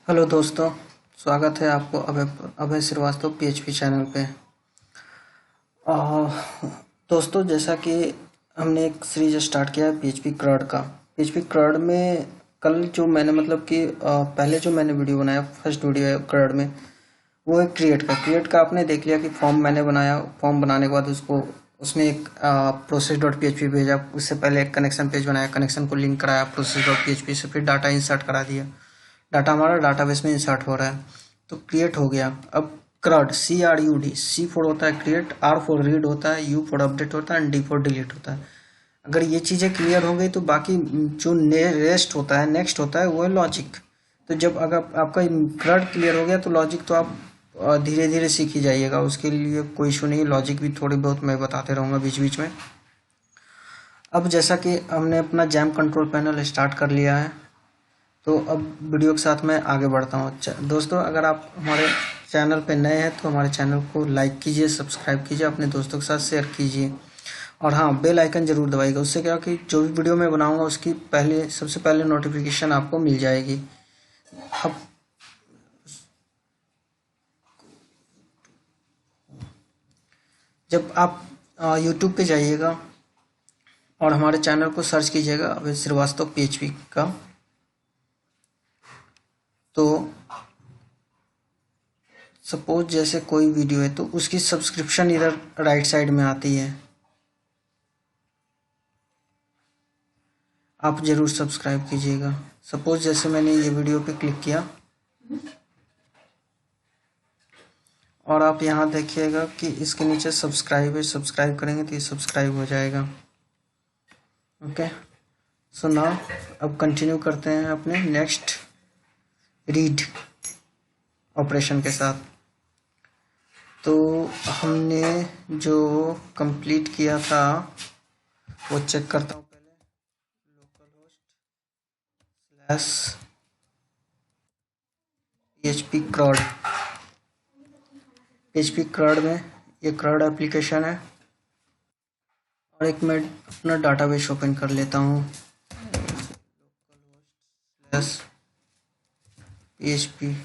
Hello दोस्तों, स्वागत है आपको अभय अभय श्रीवास्तव पीएचपी चैनल पे। आ, दोस्तों, जैसा कि हमने एक सीरीज स्टार्ट किया है पीएचपी क्रड का। पीएचपी क्रड में कल जो मैंने पहले जो मैंने वीडियो बनाया, फर्स्ट वीडियो है क्रड में, वो है क्रिएट का आपने देख लिया कि फॉर्म मैंने बनाया। फॉर्म बनाने के बाद उसको उसमें एक process.php भेजा। उससे पहले एक कनेक्शन पेज बनाया, कनेक्शन को लिंक कराया process.php से, फिर डाटा इंसर्ट करा दिया। डाटा हमारा डाटाबेस में इंसर्ट हो रहा है, तो क्रिएट हो गया। अब क्रड CRUD, C फॉर होता है क्रिएट, R फॉर रीड होता है, U फॉर अपडेट होता है, एंड D फॉर डिलीट होता है। अगर ये चीज़ें क्लियर हो गई तो बाकी जो रेस्ट होता है, नेक्स्ट होता है, वो है लॉजिक। तो जब अगर आपका क्रड क्लियर हो गया तो लॉजिक तो आप धीरे धीरे सीख ही जाइएगा, उसके लिए कोई इशू नहीं। लॉजिक भी थोड़ी बहुत मैं बताते रहूँगा बीच बीच में। अब जैसा कि हमने अपना जैम कंट्रोल पैनल स्टार्ट कर लिया है, तो अब वीडियो के साथ मैं आगे बढ़ता हूँ। दोस्तों, अगर आप हमारे चैनल पे नए हैं तो हमारे चैनल को लाइक कीजिए, सब्सक्राइब कीजिए, अपने दोस्तों के साथ शेयर कीजिए, और हाँ, बेल आइकन जरूर दबाइएगा। उससे क्या कि जो भी वीडियो मैं बनाऊंगा उसकी सबसे पहले नोटिफिकेशन आपको मिल जाएगी। अब जब आप यूट्यूब पे जाइएगा और हमारे चैनल को सर्च कीजिएगा अभय श्रीवास्तव पीएचपी का, तो सपोज जैसे कोई वीडियो है तो उसकी सब्सक्रिप्शन इधर राइट साइड में आती है, आप ज़रूर सब्सक्राइब कीजिएगा। सपोज जैसे मैंने ये वीडियो पे क्लिक किया और आप यहाँ देखिएगा कि इसके नीचे सब्सक्राइब है, सब्सक्राइब करेंगे तो ये सब्सक्राइब हो जाएगा। ओके, सो नाउ अब कंटिन्यू करते हैं अपने नेक्स्ट रीड ऑपरेशन के साथ। तो हमने जो कंप्लीट किया था वो चेक करता हूँ पहले। localhost/php क्रड में ये क्रड एप्लीकेशन है। और एक मैं अपना डाटाबेस ओपन कर लेता हूँ, php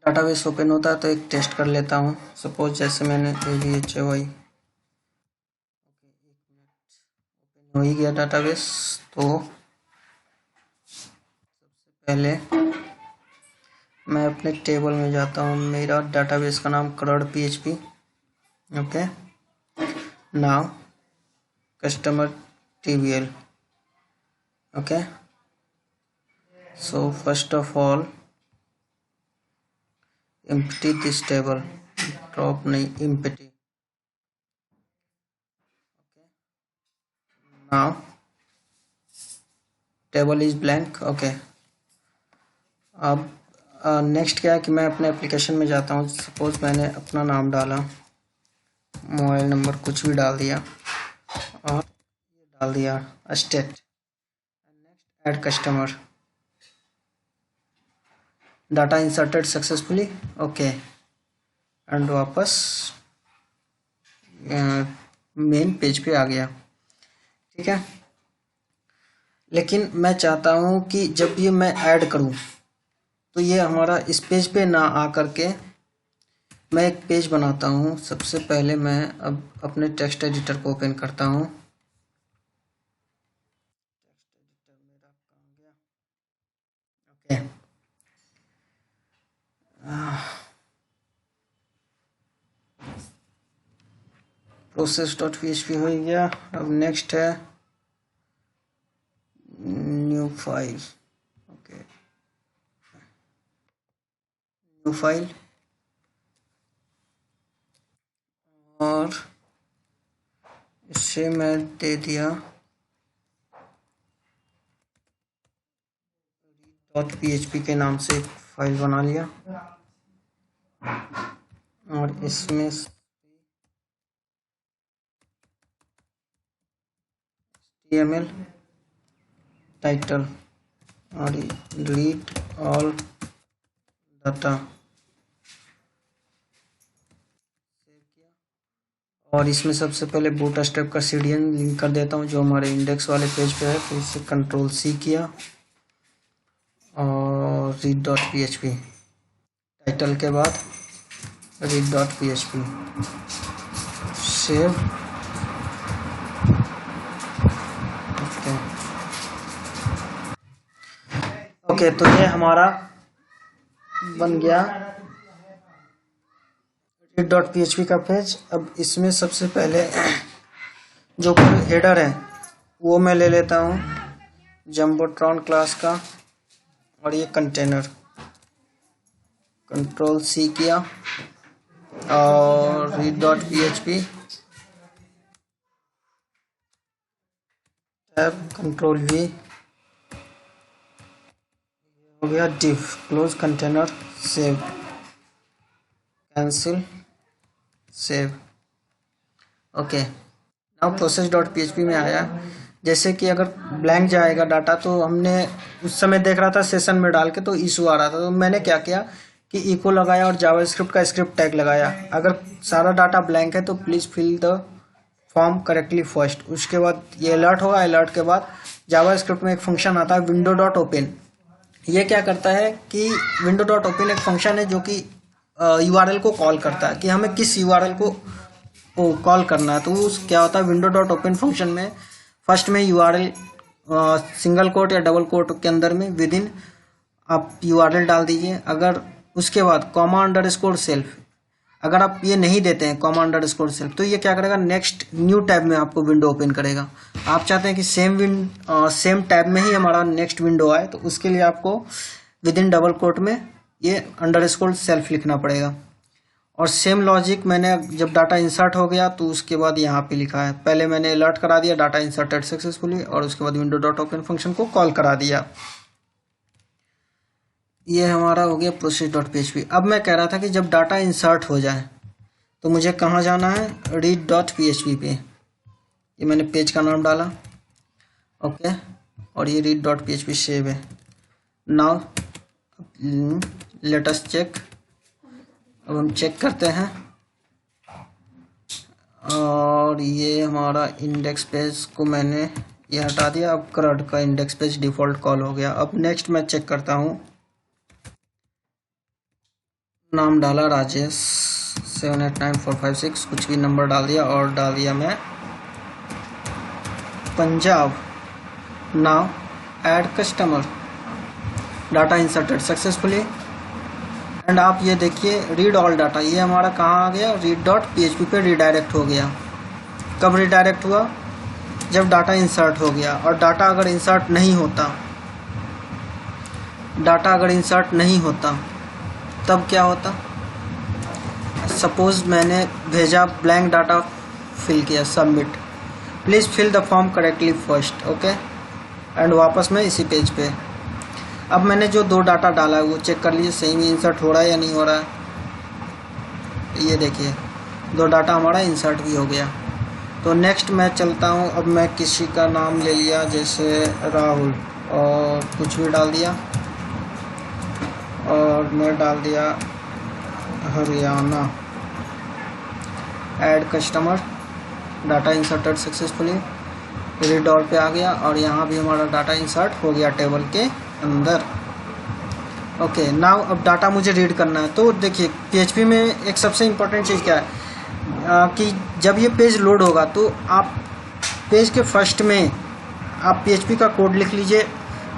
डाटाबेस ओपन होता है तो एक टेस्ट कर लेता हूँ। सपोज जैसे मैंने ADHY हो ही गया डाटाबेस, तो पहले मैं अपने टेबल में जाता हूँ। मेरा डाटाबेस का नाम क्रड PHP। Okay, now customer TBL। Okay, so first of all empty this table, drop नहीं, empty। now table is blank। Okay, अब नेक्स्ट क्या है कि मैं अपने एप्लीकेशन में जाता हूँ। सपोज मैंने अपना नाम डाला, मोबाइल नंबर कुछ भी डाल दिया, और डाल दिया state. Next add customer, data inserted successfully. Okay, and वापस मेन पेज पे आ गया। ठीक है, लेकिन मैं चाहता हूँ कि जब ये मैं ऐड करूँ तो ये हमारा इस पेज पे ना आ करके मैं एक पेज बनाता हूँ। सबसे पहले मैं अब अपने टेक्स्ट एडिटर को ओपन करता हूँ। ओके, process.php हो गया। अब नेक्स्ट है new file. Okay, new file, और इससे मैं दे दिया .php के नाम से एक फाइल बना लिया और इसमें HTML टाइटल और डिलीट ऑल डाटा और इसमें सबसे पहले बूटस्ट्रैप का CDN लिंक कर देता हूँ जो हमारे इंडेक्स वाले पेज पे है। फिर इसे Ctrl+C किया और read.php टाइटल के बाद read.php सेव। ओके तो ये हमारा बन गया read.php का पेज। अब इसमें सबसे पहले जो हेडर है वो मैं ले लेता हूँ जम्बोट्रॉन क्लास का और ये कंटेनर। Ctrl+C किया और read.php टैब Ctrl+V हो गया div close container save cancel save. Okay now process.php में आया। जैसे कि अगर ब्लैंक जाएगा डाटा तो हमने उस समय देख रहा था सेशन में डाल के तो इशू आ रहा था, तो मैंने क्या किया कि इको लगाया और जावास्क्रिप्ट का स्क्रिप्ट टैग लगाया। अगर सारा डाटा ब्लैंक है तो please fill the form correctly first. उसके बाद ये अलर्ट होगा। अलर्ट के बाद जावास्क्रिप्ट में एक फंक्शन आता है window.open। ये क्या करता है कि window.open एक फंक्शन है जो कि URL को कॉल करता है कि हमें किस URL को कॉल करना है। तो क्या होता है window.open फंक्शन में फर्स्ट में URL सिंगल कोट या डबल कोट के अंदर में विद इन आप URL डाल दीजिए। अगर उसके बाद कॉमा अंडरस्कोर सेल्फ, अगर आप ये नहीं देते हैं कॉमा अंडरस्कोर सेल्फ तो ये क्या करेगा नेक्स्ट न्यू टैब में आपको विंडो ओपन करेगा। आप चाहते हैं कि सेम टैब में ही हमारा नेक्स्ट विंडो आए तो उसके लिए आपको विद इन डबल कोट में ये अंडरस्कोर सेल्फ लिखना पड़ेगा। और सेम लॉजिक मैंने जब डाटा इंसर्ट हो गया तो उसके बाद यहाँ पे लिखा है, पहले मैंने अलर्ट करा दिया डाटा इंसर्टेड सक्सेसफुली और उसके बाद window.open फंक्शन को कॉल करा दिया। ये हमारा हो गया process.php। अब मैं कह रहा था कि जब डाटा इंसर्ट हो जाए तो मुझे कहाँ जाना है read.php पे। ये मैंने पेज का नाम डाला ओके और ये read.php सेव है। Now let us check. अब हम चेक करते हैं और ये हमारा इंडेक्स पेज को मैंने ये हटा दिया। अब CRUD का इंडेक्स पेज डिफ़ॉल्ट कॉल हो गया। अब नेक्स्ट मैं चेक करता हूँ, नाम डाला राजेश 789456 कुछ भी नंबर डाल दिया और डाल दिया मैं Punjab. Now add customer, data inserted successfully and आप ये देखिए रीड ऑल डाटा, ये हमारा कहाँ आ गया read.php पे रिडायरेक्ट हो गया। कब रिडायरेक्ट हुआ? जब डाटा इंसर्ट हो गया। और डाटा अगर इंसर्ट नहीं होता तब क्या होता? सपोज मैंने भेजा ब्लैंक डाटा फिल किया submit, please fill the form correctly first okay and वापस मैं इसी पेज पे। अब मैंने जो दो डाटा डाला है वो चेक कर लीजिए सही में इंसर्ट हो रहा है या नहीं हो रहा है। ये देखिए दो डाटा हमारा इंसर्ट भी हो गया। तो नेक्स्ट मैं चलता हूँ। अब मैं किसी का नाम ले लिया जैसे राहुल और कुछ भी डाल दिया और मैं डाल दिया Haryana. Add customer, data inserted successfully, read all पे आ गया और यहाँ भी हमारा डाटा इंसर्ट हो गया टेबल के अंदर। ओके नाउ अब डाटा मुझे रीड करना है। तो देखिए PHP में एक सबसे इम्पोर्टेंट चीज़ क्या है कि जब ये पेज लोड होगा तो आप पेज के फर्स्ट में आप PHP का कोड लिख लीजिए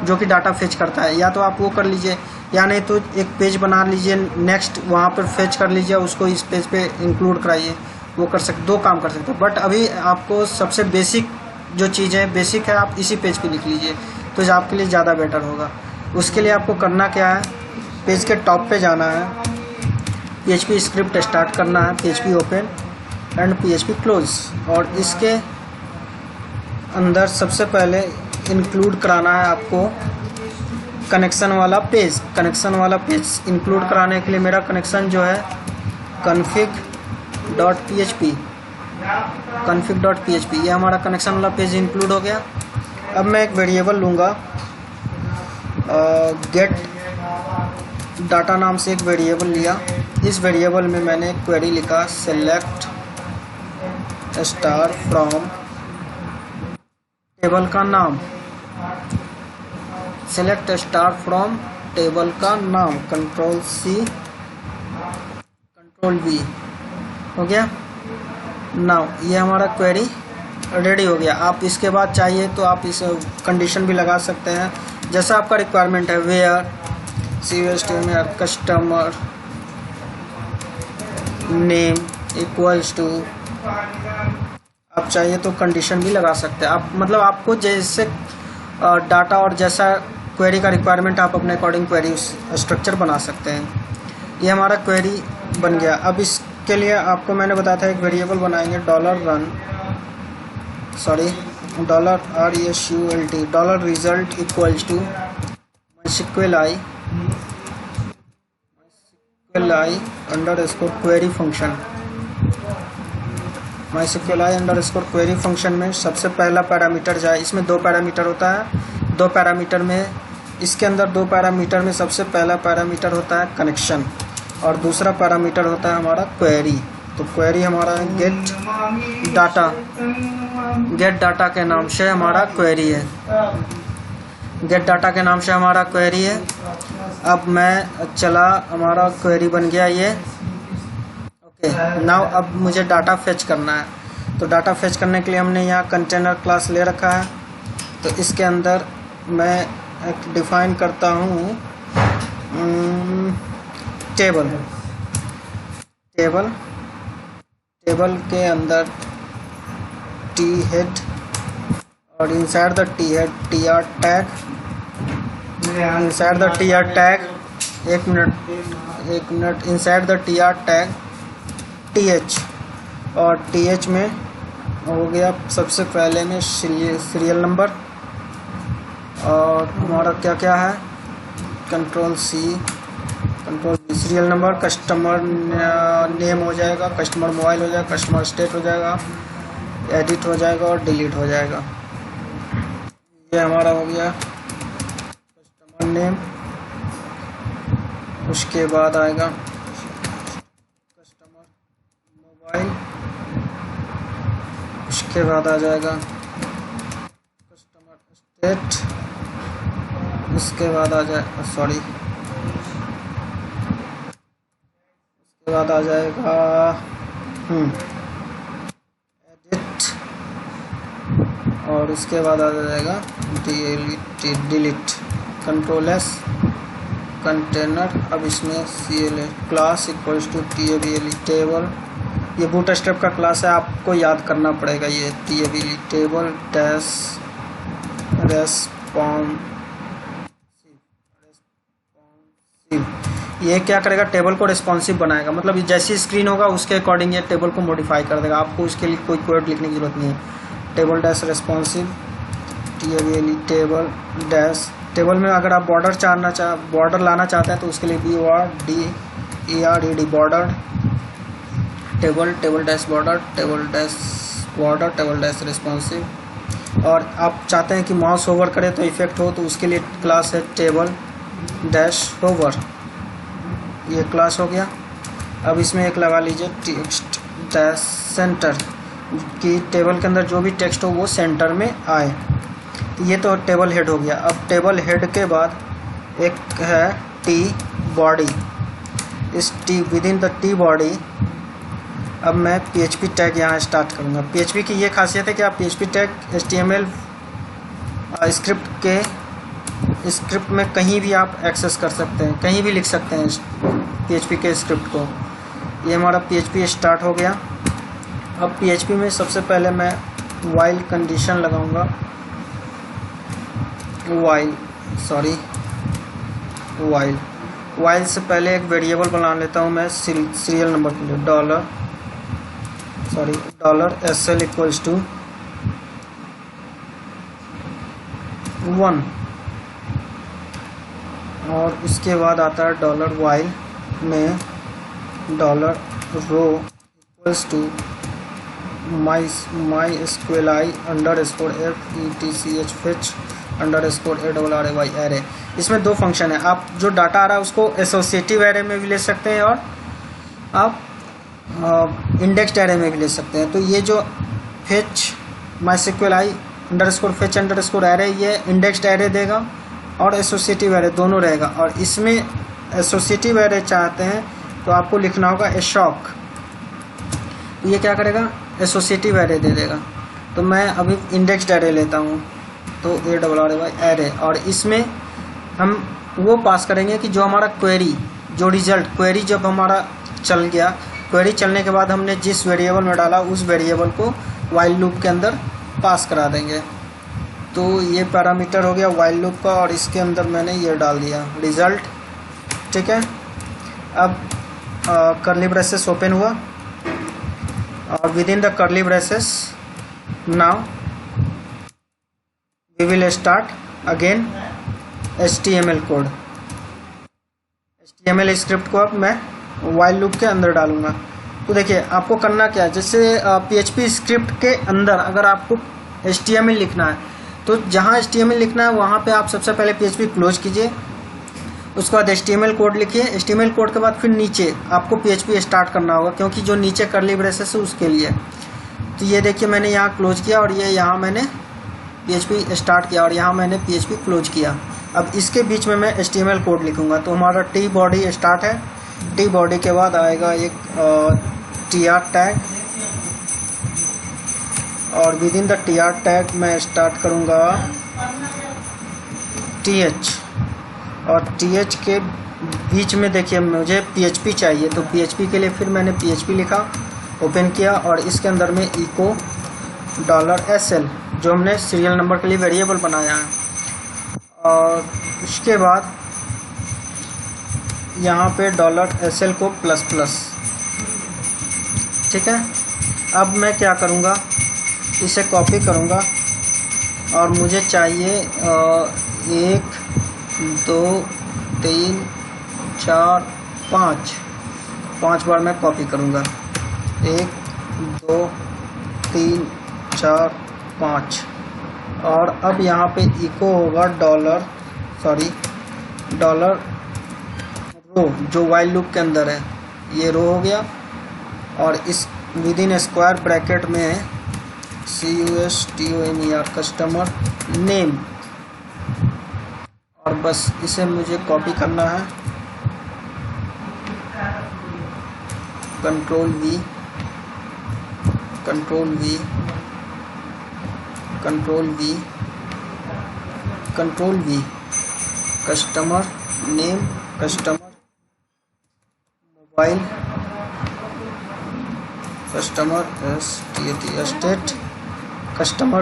जो कि डाटा फेच करता है। या तो आप वो कर लीजिए या नहीं तो एक पेज बना लीजिए नेक्स्ट वहाँ पर फेच कर लीजिए, उसको इस पेज पे इंक्लूड कराइए। वो कर सकते, दो काम कर सकते हैं। बट अभी आपको सबसे बेसिक जो चीज़ है बेसिक है आप इसी पेज पे लिख लीजिए तो आपके लिए ज़्यादा बेटर होगा। उसके लिए आपको करना क्या है, पेज के टॉप पे जाना है, PHP स्क्रिप्ट स्टार्ट करना है, PHP open and PHP close और इसके अंदर सबसे पहले इंक्लूड कराना है आपको कनेक्शन वाला पेज, कनेक्शन वाला पेज इंक्लूड कराने के लिए मेरा कनेक्शन जो है config.php, config.php ये हमारा कनेक्शन वाला पेज इंक्लूड हो गया। अब मैं एक वेरिएबल लूँगा, गेट डाटा नाम से एक वेरिएबल लिया। इस वेरिएबल में मैंने एक क्वेरी लिखा, सेलेक्ट स्टार फ्रॉम टेबल का नाम, सेलेक्ट स्टार फ्रॉम टेबल का नाम, कंट्रोल सी कंट्रोल वी हो गया। नाउ ये हमारा क्वेरी रेडी हो गया। आप इसके बाद चाहिए तो आप इस कंडीशन भी लगा सकते हैं जैसा आपका रिक्वायरमेंट है, where CSTMR customer name equals to, आप चाहिए तो कंडीशन भी लगा सकते हैं। आप मतलब आपको जैसे डाटा और जैसा क्वेरी का रिक्वायरमेंट आप अपने अकॉर्डिंग क्वेरी स्ट्रक्चर बना सकते हैं। ये हमारा क्वेरी बन गया। अब इसके लिए आपको मैंने बताया था एक वेरिएबल बनाएंगे, $RESULT $result equals to MySQL underscore query function. MySQL underscore query function में सबसे पहला पैरामीटर जाए, इसमें 2 पैरामीटर होता है, 2 पैरामीटर में, इसके अंदर 2 पैरामीटर में सबसे पहला पैरामीटर होता है कनेक्शन और दूसरा पैरामीटर होता है हमारा क्वेरी। तो क्वेरी हमारा है गेट डाटा के नाम से हमारा क्वेरी है, गेट डाटा के नाम से हमारा क्वेरी है। अब मैं चला, हमारा क्वेरी बन गया ये। ओके, नाउ अब मुझे डाटा फेच करना है। तो डाटा फेच करने के लिए हमने यहाँ कंटेनर क्लास ले रखा है। तो इसके अंदर मैं एक डिफाइन करता हूँ टेबल के अंदर टी हेड और inside the T head tr tag, inside the tr tag, एक मिनट inside the tr tag th, और th में हो गया सबसे पहले में सीरियल नंबर, और हमारा क्या क्या है, control C serial number, customer name हो जाएगा, कस्टमर मोबाइल हो जाएगा, कस्टमर स्टेट हो जाएगा, एडिट हो जाएगा और डिलीट हो जाएगा। ये हमारा हो गया कस्टमर नेम। उसके बाद आएगा कस्टमर मोबाइल, उसके बाद आ जाएगा कस्टमर स्टेट, उसके बाद आ जाए उसके बाद आ जाएगा एडिट, और उसके बाद आ जाएगा डिलीट, कंट्रोल एस कंटेनर। अब इसमें CLA class equals to TABLE table, ये बूटस्ट्रैप का क्लास है, आपको याद करना पड़ेगा। ये TABLE टेबल डैश रेस्पॉन्सिव, ये क्या करेगा, टेबल को रिस्पॉन्सिव बनाएगा। मतलब जैसी स्क्रीन होगा उसके अकॉर्डिंग ये टेबल को मॉडिफाई कर देगा। आपको उसके लिए कोई कोड लिखने की जरूरत नहीं है। Table dash responsive TABLE table dash, table में अगर आप बॉर्डर लाना चाहते हैं तो उसके लिए BORDERED border, table dash border, table dash responsive. और आप चाहते हैं कि माउस होवर करे तो इफेक्ट हो, तो उसके लिए क्लास है टेबल डैश होवर, ये क्लास हो गया। अब इसमें एक लगा लीजिए टेक्स्ट डैश सेंटर, कि टेबल के अंदर जो भी टेक्स्ट हो वो सेंटर में आए। तो ये तो टेबल हेड हो गया। अब टेबल हेड के बाद एक है टी बॉडी, इस T with in the T body अब मैं PHP टैग यहाँ स्टार्ट करूँगा। PHP की ये खासियत है कि आप PHP टैग HTML स्क्रिप्ट में कहीं भी आप एक्सेस कर सकते हैं, कहीं भी लिख सकते हैं PHP के स्क्रिप्ट को। ये हमारा PHP स्टार्ट हो गया। अब PHP में सबसे पहले मैं वाइल कंडीशन लगाऊंगा, वाइल से पहले एक वेरिएबल बना लेता हूँ मैं सीरियल नंबर के लिए, $SL इक्वल्स टू 1। और उसके बाद आता है डॉलर वाइल में dollar row equals to my स्क्वेल I underscore F E T C H fetch underscore A double R A Y array. इसमें दो फंक्शन है, आप जो डाटा आ रहा है उसको एसोसिएटिव एरे में भी ले सकते हैं और आप इंडेक्स्ड एरे में भी ले सकते हैं। तो ये जो fetch my स्क्वेल I underscore fetch underscore array, ये इंडेक्स्ड एरे देगा और एसोसिएटिव एरे दोनों रहेगा। और इसमें एसोसिएटिव एरे चाहते हैं तो आपको लिखना होगा एशॉक, तो ये क्या करेगा, एसोसिएटिव एरे दे देगा। तो मैं अभी इंडेक्स्ड एरे लेता हूँ, तो A double R A Y array, और इसमें हम वो पास करेंगे कि जो हमारा क्वेरी, जो रिजल्ट क्वेरी जब हमारा चल गया, क्वेरी चलने के बाद हमने जिस वेरिएबल में डाला उस वेरिएबल को वाइल लूप के अंदर पास करा देंगे। तो ये पैरामीटर हो गया वाइल लूप का, और इसके अंदर मैंने ये डाल दिया रिजल्ट। ठीक है, अब कर्ली ब्रेसेस ओपन हुआ और within the curly braces now we will start again HTML code. HTML script को अब मैं वाइल लूप के अंदर डालूंगा। तो देखिए आपको करना क्या है, जैसे PHP स्क्रिप्ट के अंदर अगर आपको HTML लिखना है तो जहाँ HTML लिखना है वहाँ पे आप सबसे पहले PHP क्लोज कीजिए, उसके बाद HTML कोड लिखिए। HTML कोड के बाद फिर नीचे आपको PHP स्टार्ट करना होगा, क्योंकि जो नीचे कर्ली ब्रेसेस है उसके लिए। तो ये देखिए मैंने यहाँ क्लोज किया और ये यहाँ मैंने PHP स्टार्ट किया और यहाँ मैंने PHP क्लोज किया। अब इसके बीच में मैं HTML कोड लिखूंगा। तो हमारा टी बॉडी स्टार्ट है, टी बॉडी के बाद आएगा एक TR टैग, और within the TR tag मैं स्टार्ट करूंगा TH, और TH के बीच में देखिए मुझे PHP चाहिए, तो PHP के लिए फिर मैंने PHP लिखा, ओपन किया, और इसके अंदर में इको $SL जो हमने सीरियल नंबर के लिए वेरिएबल बनाया है, और उसके बाद यहाँ पे $SL को ++। ठीक है, अब मैं क्या करूँगा, इसे कॉपी करूँगा और मुझे चाहिए 1 2 3 4 5 बार मैं कॉपी करूँगा। 1 2 3 4 5, और अब यहाँ पे इको होगा डॉलर रो जो वाइल लूप के अंदर है, ये रो हो गया, और इस विद इन स्क्वायर ब्रैकेट में CUSTOMER कस्टमर नेम, और बस इसे मुझे कॉपी करना है, control V customer name, customer mobile, customer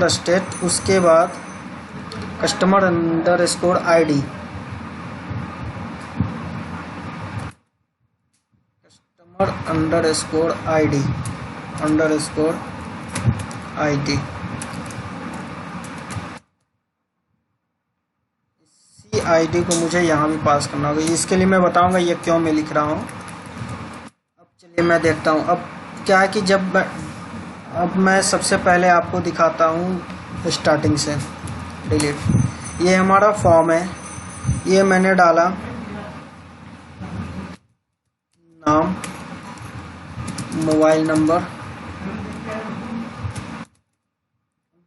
state, उसके बाद कस्टमर अंडरस्कोर ID, इसी ID को मुझे यहाँ भी पास करना होगा। इसके लिए मैं बताऊंगा ये क्यों मैं लिख रहा हूँ। अब चलिए मैं देखता हूँ। अब क्या है कि अब मैं सबसे पहले आपको दिखाता हूँ स्टार्टिंग से डिलीट। ये हमारा फॉर्म है, ये मैंने डाला नाम, मोबाइल नंबर,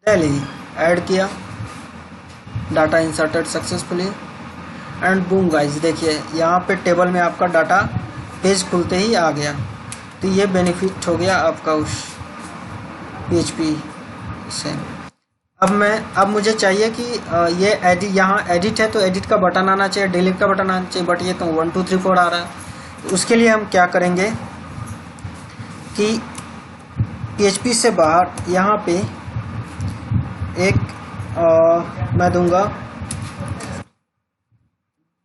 दिल्ली, ऐड किया, data inserted successfully, and boom guys, देखिए यहाँ पे टेबल में आपका डाटा पेज खुलते ही आ गया। तो ये बेनिफिट हो गया आपका उस PHP से। अब मुझे चाहिए कि ये यहाँ एडिट है तो एडिट का बटन आना चाहिए, डिलीट का बटन आना चाहिए, बट ये तो 1 2 3 4 आ रहा है। तो उसके लिए हम क्या करेंगे कि PHP से बाहर यहाँ पे एक मैं दूंगा,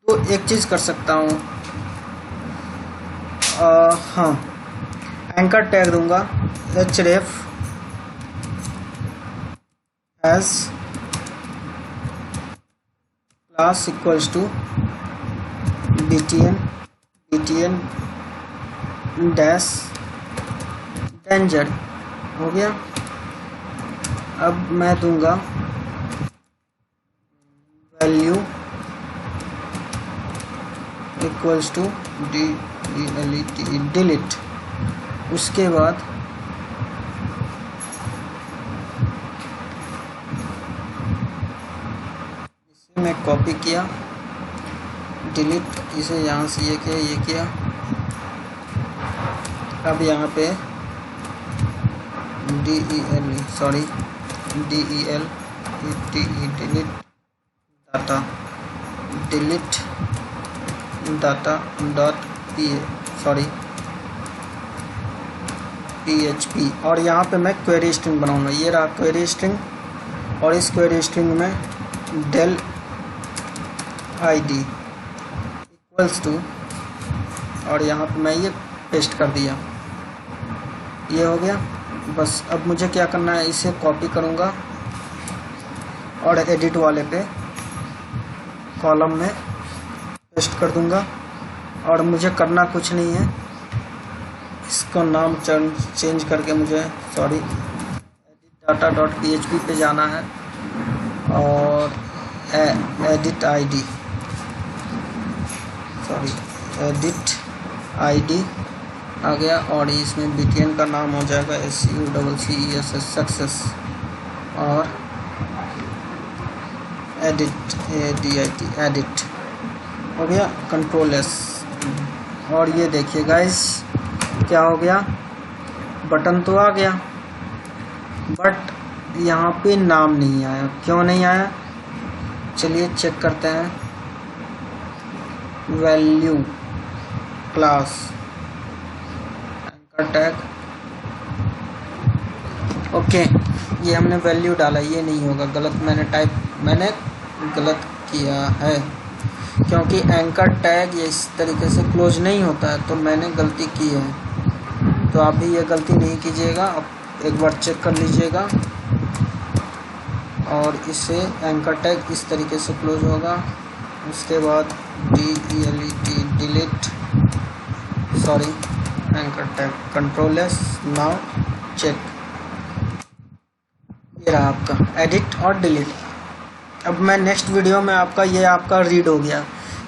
तो एक चीज़ कर सकता हूँ, हाँ, एंकर टैग दूंगा href as class इक्वल्स टू btn डैश डेंजर हो गया। अब मैं दूंगा वैल्यू इक्वल्स टू डिलीट। उसके बाद इसे मैं कॉपी किया, डिलीट, इसे यहाँ से ये किया। अब यहाँ पे डिलीट डाटा डॉट php और यहाँ पे मैं क्वेरी स्ट्रिंग बनाऊंगा। ये रहा क्वेरी स्ट्रिंग और इस क्वेरी स्ट्रिंग में del id इक्वल्स टू और यहाँ पे मैं ये पेस्ट कर दिया। ये हो गया। बस अब मुझे क्या करना है, इसे कॉपी करूँगा और एडिट वाले पे कॉलम में पेस्ट कर दूँगा और मुझे करना कुछ नहीं है। इसका नाम चेंज करके मुझे एडिट डाटा डॉट php पे जाना है और एडिट id आ गया और इसमें btn का नाम हो जाएगा SUCCESS सक्सेस और एडिट हो गया, कंट्रोल S। और ये देखिए गाइस क्या हो गया, बटन तो आ गया बट यहाँ पे नाम नहीं आया। क्यों नहीं आया, चलिए चेक करते हैं। Value class anchor tag, okay ये हमने वैल्यू डाला, ये नहीं होगा, मैंने गलत किया है क्योंकि एंकर टैग ये इस तरीके से क्लोज नहीं होता है, तो मैंने गलती की है। तो आप भी ये गलती नहीं कीजिएगा, आप एक बार चेक कर लीजिएगा। और इसे एंकर टैग इस तरीके से क्लोज होगा। उसके बाद delete anchor tag, control S, now check. ये रहा आपका एडिट और डिलीट। अब मैं नेक्स्ट वीडियो में आपका रीड हो गया,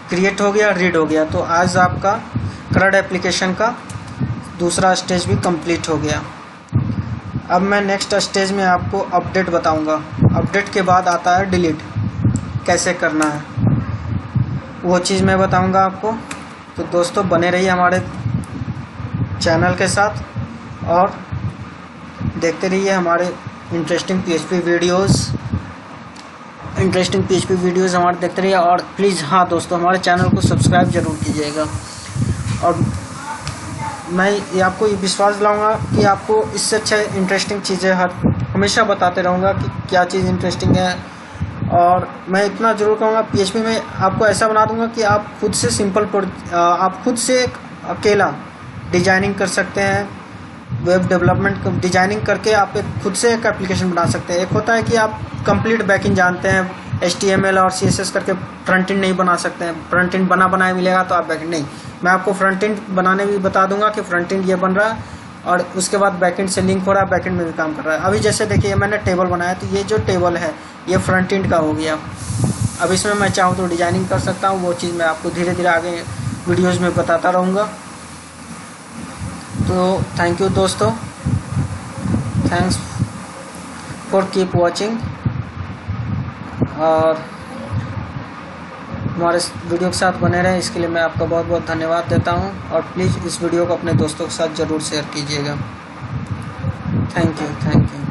क्रिएट हो गया, रीड हो गया। तो आज आपका CRUD एप्लीकेशन का दूसरा स्टेज भी कंप्लीट हो गया। अब मैं नेक्स्ट स्टेज में आपको अपडेट बताऊंगा। अपडेट के बाद आता है डिलीट, कैसे करना है वो चीज़ मैं बताऊंगा आपको। तो दोस्तों बने रहिए हमारे चैनल के साथ और देखते रहिए हमारे इंटरेस्टिंग PHP वीडियोज़ हमारे देखते रहिए। और प्लीज़ हाँ दोस्तों, हमारे चैनल को सब्सक्राइब जरूर कीजिएगा। और मैं ये आपको ये विश्वास दिलाऊंगा कि आपको इससे अच्छे इंटरेस्टिंग चीज़ें हमेशा बताते रहूँगा कि क्या चीज़ इंटरेस्टिंग है। और मैं इतना ज़रूर कहूँगा, PHP में आपको ऐसा बना दूँगा कि आप खुद से आप खुद से अकेला डिजाइनिंग कर सकते हैं। वेब डेवलपमेंट डिजाइनिंग करके आप खुद से एक एप्लीकेशन बना सकते हैं। एक होता है कि आप कंप्लीट बैकएंड जानते हैं, HTML और CSS करके फ्रंट एंड नहीं बना सकते हैं। फ्रंट एंड बनाया मिलेगा तो आप बैकएंड नहीं। मैं आपको फ्रंट एंड बनाने भी बता दूंगा कि फ्रंट एंड ये बन रहा है और उसके बाद बैकएंड से लिंक हो रहा है, बैकएंड में भी काम कर रहा है। अभी जैसे देखिए मैंने टेबल बनाया, तो ये जो टेबल है ये फ्रंट एंड का हो गया। अब इसमें मैं चाहूँ तो डिजाइनिंग कर सकता हूँ, वो चीज़ मैं आपको धीरे धीरे आगे वीडियोज़ में बताता रहूँगा। तो थैंक यू दोस्तों, थैंक्स फॉर कीप वॉचिंग। और हमारे वीडियो के साथ बने रहें, इसके लिए मैं आपका बहुत बहुत धन्यवाद देता हूं। और प्लीज़ इस वीडियो को अपने दोस्तों के साथ ज़रूर शेयर कीजिएगा। Thank you.